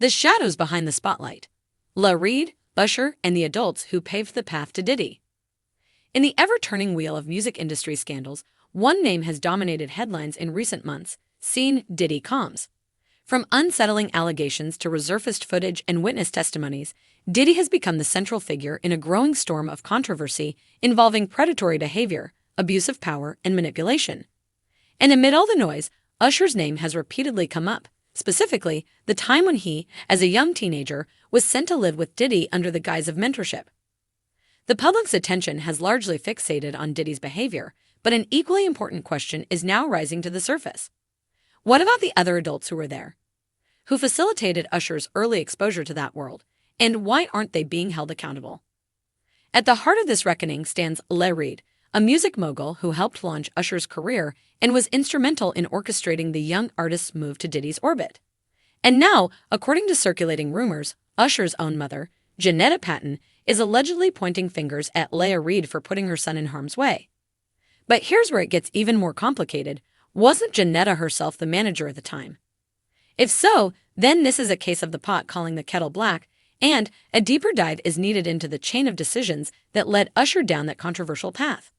The shadows behind the spotlight. Reid, Usher, and the adults who paved the path to Diddy. In the ever-turning wheel of music industry scandals, one name has dominated headlines in recent months, seen Diddy Combs. From unsettling allegations to resurfaced footage and witness testimonies, Diddy has become the central figure in a growing storm of controversy involving predatory behavior, abuse of power, and manipulation. And amid all the noise, Usher's name has repeatedly come up, specifically the time when he, as a young teenager, was sent to live with Diddy under the guise of mentorship. The public's attention has largely fixated on Diddy's behavior, but an equally important question is now rising to the surface. What about the other adults who were there? Who facilitated Usher's early exposure to that world, and why aren't they being held accountable? At the heart of this reckoning stands Reid, a music mogul who helped launch Usher's career and was instrumental in orchestrating the young artist's move to Diddy's orbit. And now, according to circulating rumors, Usher's own mother, Janetta Patton, is allegedly pointing fingers at Reid for putting her son in harm's way. But here's where it gets even more complicated. Wasn't Janetta herself the manager at the time? If so, then this is a case of the pot calling the kettle black, and a deeper dive is needed into the chain of decisions that led Usher down that controversial path.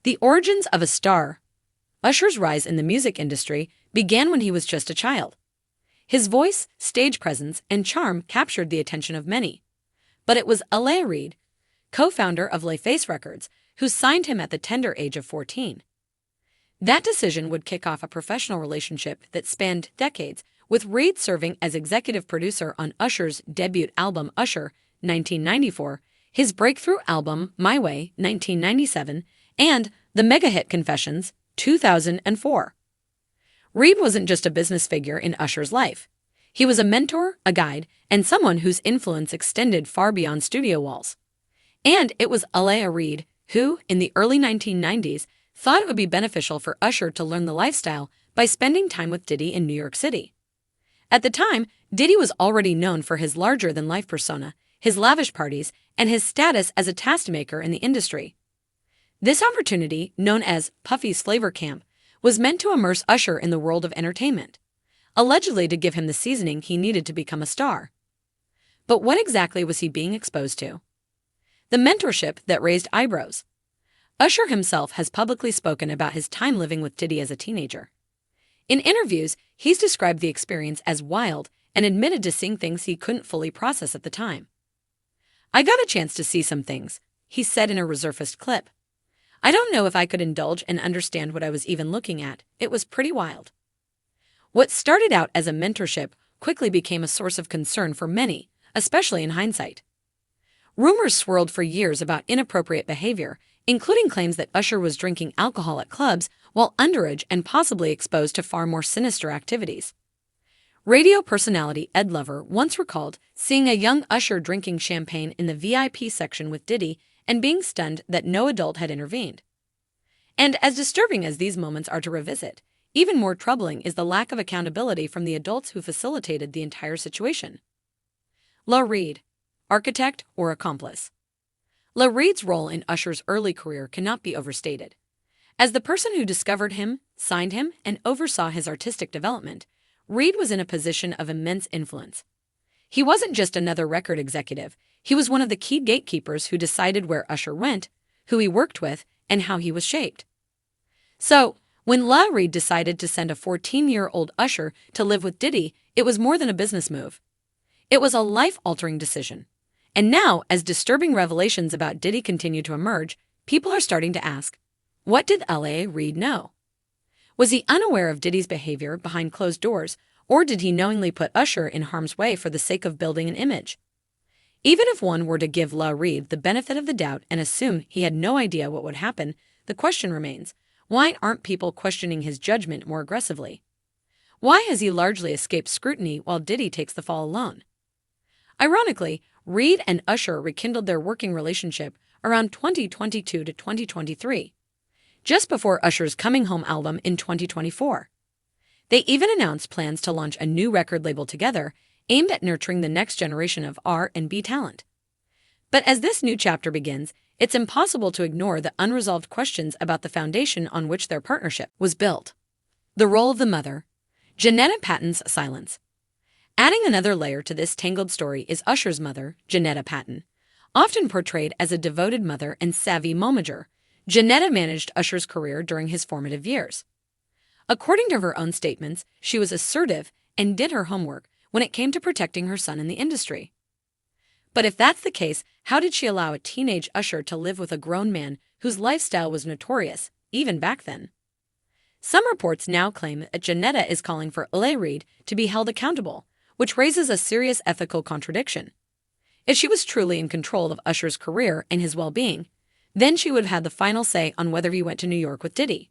The origins of a star. Usher's rise in the music industry began when he was just a child. His voice, stage presence, and charm captured the attention of many. But it was Reid, co-founder of LaFace Records, who signed him at the tender age of 14. That decision would kick off a professional relationship that spanned decades, with Reid serving as executive producer on Usher's debut album Usher, 1994, his breakthrough album My Way, 1997, and the mega-hit Confessions, 2004. Reid wasn't just a business figure in Usher's life. He was a mentor, a guide, and someone whose influence extended far beyond studio walls. And it was Reid who, in the early 1990s, thought it would be beneficial for Usher to learn the lifestyle by spending time with Diddy in New York City. At the time, Diddy was already known for his larger-than-life persona, his lavish parties, and his status as a tastemaker in the industry. This opportunity, known as Puffy's Flavor Camp, was meant to immerse Usher in the world of entertainment, allegedly to give him the seasoning he needed to become a star. But what exactly was he being exposed to? The mentorship that raised eyebrows. Usher himself has publicly spoken about his time living with Diddy as a teenager. In interviews, he's described the experience as wild and admitted to seeing things he couldn't fully process at the time. "I got a chance to see some things," he said in a resurfaced clip. "I don't know if I could indulge and understand what I was even looking at. It was pretty wild." What started out as a mentorship quickly became a source of concern for many, especially in hindsight. Rumors swirled for years about inappropriate behavior, including claims that Usher was drinking alcohol at clubs while underage and possibly exposed to far more sinister activities. Radio personality Ed Lover once recalled seeing a young Usher drinking champagne in the VIP section with Diddy and being stunned that no adult had intervened. And as disturbing as these moments are to revisit, even more troubling is the lack of accountability from the adults who facilitated the entire situation. Reid, architect or accomplice. Reid's role in Usher's early career cannot be overstated. As the person who discovered him, signed him, and oversaw his artistic development, Reid was in a position of immense influence. He wasn't just another record executive, he was one of the key gatekeepers who decided where Usher went, who he worked with, and how he was shaped. So, when Reid decided to send a 14-year-old Usher to live with Diddy, it was more than a business move. It was a life-altering decision. And now, as disturbing revelations about Diddy continue to emerge, people are starting to ask, what did Reid know? Was he unaware of Diddy's behavior behind closed doors, or did he knowingly put Usher in harm's way for the sake of building an image? Even if one were to give Reid the benefit of the doubt and assume he had no idea what would happen, the question remains, why aren't people questioning his judgment more aggressively? Why has he largely escaped scrutiny while Diddy takes the fall alone? Ironically, Reid and Usher rekindled their working relationship around 2022 to 2023, just before Usher's Coming Home album in 2024. They even announced plans to launch a new record label together, aimed at nurturing the next generation of R&B talent. But as this new chapter begins, it's impossible to ignore the unresolved questions about the foundation on which their partnership was built. The role of the mother. Janetta Patton's silence. Adding another layer to this tangled story is Usher's mother, Janetta Patton. Often portrayed as a devoted mother and savvy momager, Janetta managed Usher's career during his formative years. According to her own statements, she was assertive and did her homework when it came to protecting her son in the industry. But if that's the case, how did she allow a teenage Usher to live with a grown man whose lifestyle was notorious, even back then? Some reports now claim that Janetta is calling for Reid to be held accountable, which raises a serious ethical contradiction. If she was truly in control of Usher's career and his well-being, then she would have had the final say on whether he went to New York with Diddy.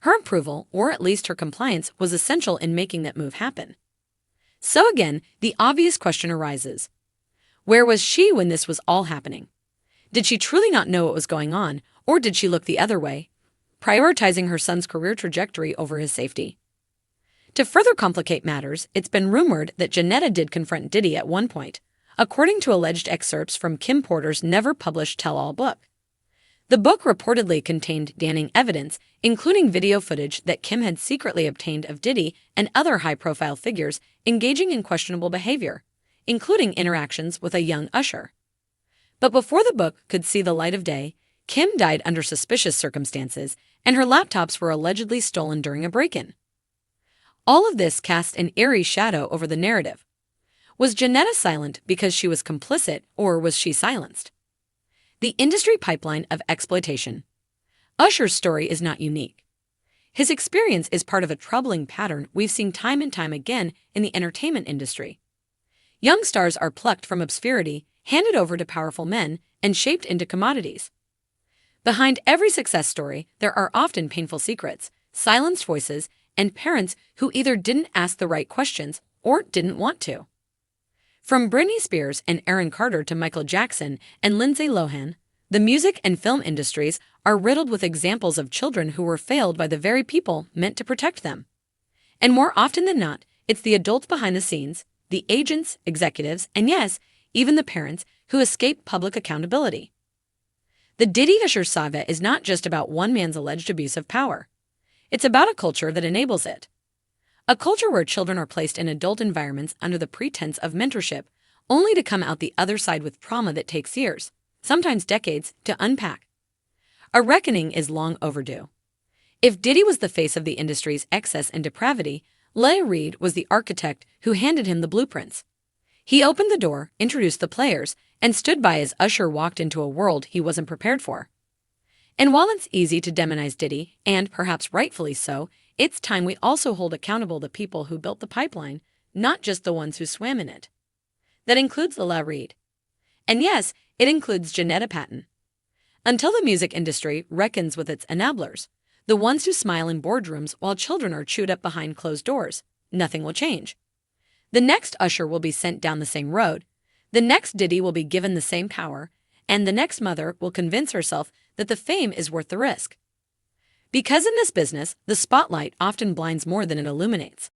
Her approval, or at least her compliance, was essential in making that move happen. So again, the obvious question arises. Where was she when this was all happening? Did she truly not know what was going on, or did she look the other way, prioritizing her son's career trajectory over his safety? To further complicate matters, it's been rumored that Janetta did confront Diddy at one point, according to alleged excerpts from Kim Porter's never-published tell-all book. The book reportedly contained damning evidence, including video footage that Kim had secretly obtained of Diddy and other high-profile figures engaging in questionable behavior, including interactions with a young Usher. But before the book could see the light of day, Kim died under suspicious circumstances, and her laptops were allegedly stolen during a break-in. All of this cast an eerie shadow over the narrative. Was Janetta silent because she was complicit, or was she silenced? The industry pipeline of exploitation. Usher's story is not unique. His experience is part of a troubling pattern we've seen time and time again in the entertainment industry. Young stars are plucked from obscurity, handed over to powerful men, and shaped into commodities. Behind every success story, there are often painful secrets, silenced voices, and parents who either didn't ask the right questions or didn't want to. From Britney Spears and Aaron Carter to Michael Jackson and Lindsay Lohan, the music and film industries are riddled with examples of children who were failed by the very people meant to protect them. And more often than not, it's the adults behind the scenes, the agents, executives, and yes, even the parents who escape public accountability. The Diddy-Usher saga is not just about one man's alleged abuse of power. It's about a culture that enables it. A culture where children are placed in adult environments under the pretense of mentorship, only to come out the other side with trauma that takes years, sometimes decades, to unpack. A reckoning is long overdue. If Diddy was the face of the industry's excess and depravity, Reid was the architect who handed him the blueprints. He opened the door, introduced the players, and stood by as Usher walked into a world he wasn't prepared for. And while it's easy to demonize Diddy, and perhaps rightfully so, it's time we also hold accountable the people who built the pipeline, not just the ones who swam in it. That includes Reid. And yes, it includes Janetta Patton. Until the music industry reckons with its enablers, the ones who smile in boardrooms while children are chewed up behind closed doors, nothing will change. The next Usher will be sent down the same road, the next Diddy will be given the same power, and the next mother will convince herself that the fame is worth the risk. Because in this business, the spotlight often blinds more than it illuminates.